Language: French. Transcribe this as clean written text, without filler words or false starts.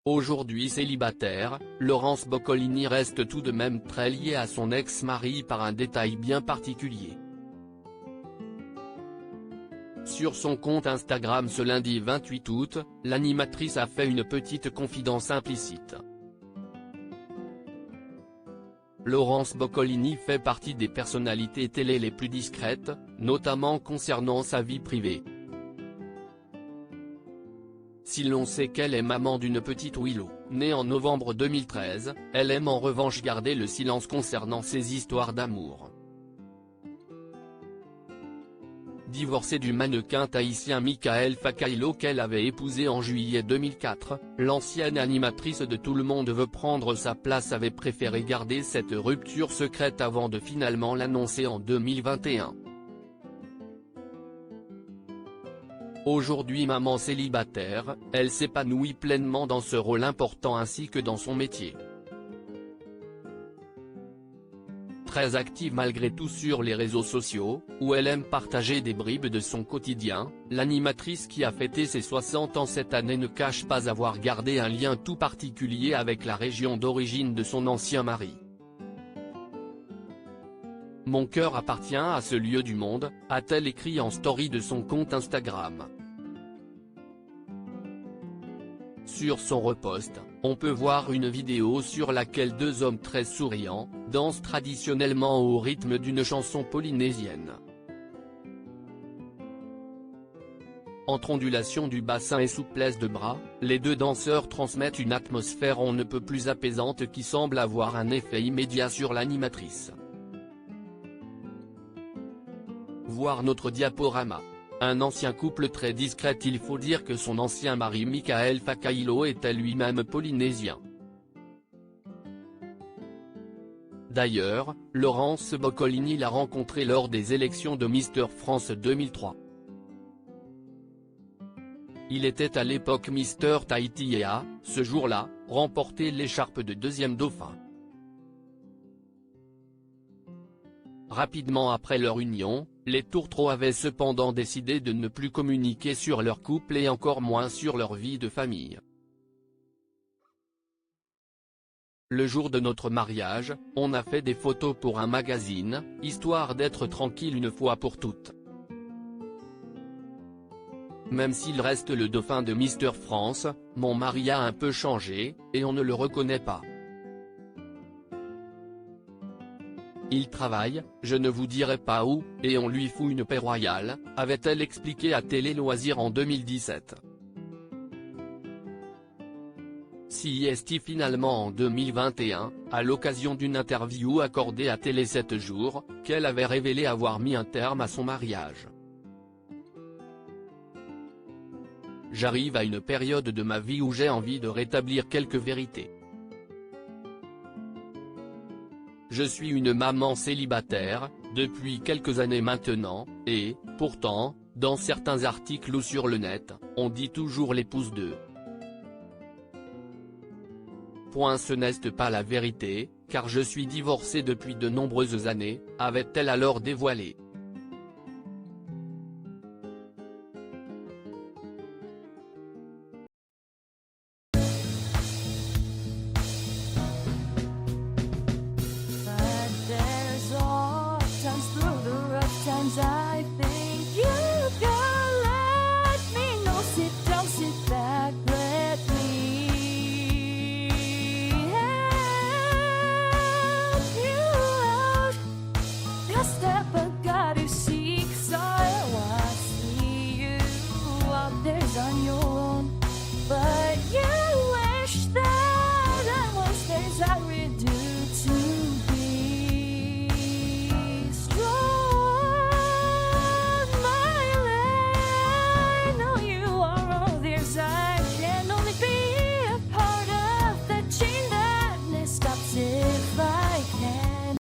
Aujourd'hui célibataire, Laurence Boccolini reste tout de même très liée à son ex-mari par un détail bien particulier. Sur son compte Instagram ce lundi 28 août, l'animatrice a fait une petite confidence implicite. Laurence Boccolini fait partie des personnalités télé les plus discrètes, notamment concernant sa vie privée. Si l'on sait qu'elle est maman d'une petite Willow, née en novembre 2013, elle aime en revanche garder le silence concernant ses histoires d'amour. Divorcée du mannequin tahitien Michael Fakailo qu'elle avait épousé en juillet 2004, l'ancienne animatrice de Tout le monde veut prendre sa place avait préféré garder cette rupture secrète avant de finalement l'annoncer en 2021. Aujourd'hui maman célibataire, elle s'épanouit pleinement dans ce rôle important ainsi que dans son métier. Très active malgré tout sur les réseaux sociaux, où elle aime partager des bribes de son quotidien, l'animatrice qui a fêté ses 60 ans cette année ne cache pas avoir gardé un lien tout particulier avec la région d'origine de son ancien mari. « Mon cœur appartient à ce lieu du monde », a-t-elle écrit en story de son compte Instagram. Sur son repost, on peut voir une vidéo sur laquelle deux hommes très souriants, dansent traditionnellement au rythme d'une chanson polynésienne. Entre ondulation du bassin et souplesse de bras, les deux danseurs transmettent une atmosphère on ne peut plus apaisante qui semble avoir un effet immédiat sur l'animatrice. Voir notre diaporama. Un ancien couple très discret. Il faut dire que son ancien mari Michael Fakailo était lui-même polynésien. D'ailleurs, Laurence Boccolini l'a rencontré lors des élections de Mister France 2003. Il était à l'époque Mister Tahiti et a, ce jour-là, remporté l'écharpe de deuxième dauphin. Rapidement après leur union, les tourtereaux avaient cependant décidé de ne plus communiquer sur leur couple et encore moins sur leur vie de famille. Le jour de notre mariage, on a fait des photos pour un magazine, histoire d'être tranquille une fois pour toutes. Même s'il reste le dauphin de Mister France, mon mari a un peu changé, et on ne le reconnaît pas. Il travaille, je ne vous dirai pas où, et on lui fout une paix royale, avait-elle expliqué à Télé Loisirs en 2017. Si est finalement en 2021, à l'occasion d'une interview accordée à Télé 7 jours, qu'elle avait révélé avoir mis un terme à son mariage. J'arrive à une période de ma vie où j'ai envie de rétablir quelques vérités. Je suis une maman célibataire, depuis quelques années maintenant, et, pourtant, dans certains articles ou sur le net, on dit toujours l'épouse de. Ce n'est pas la vérité, car je suis divorcée depuis de nombreuses années, avait-elle alors dévoilé. Times through the rough times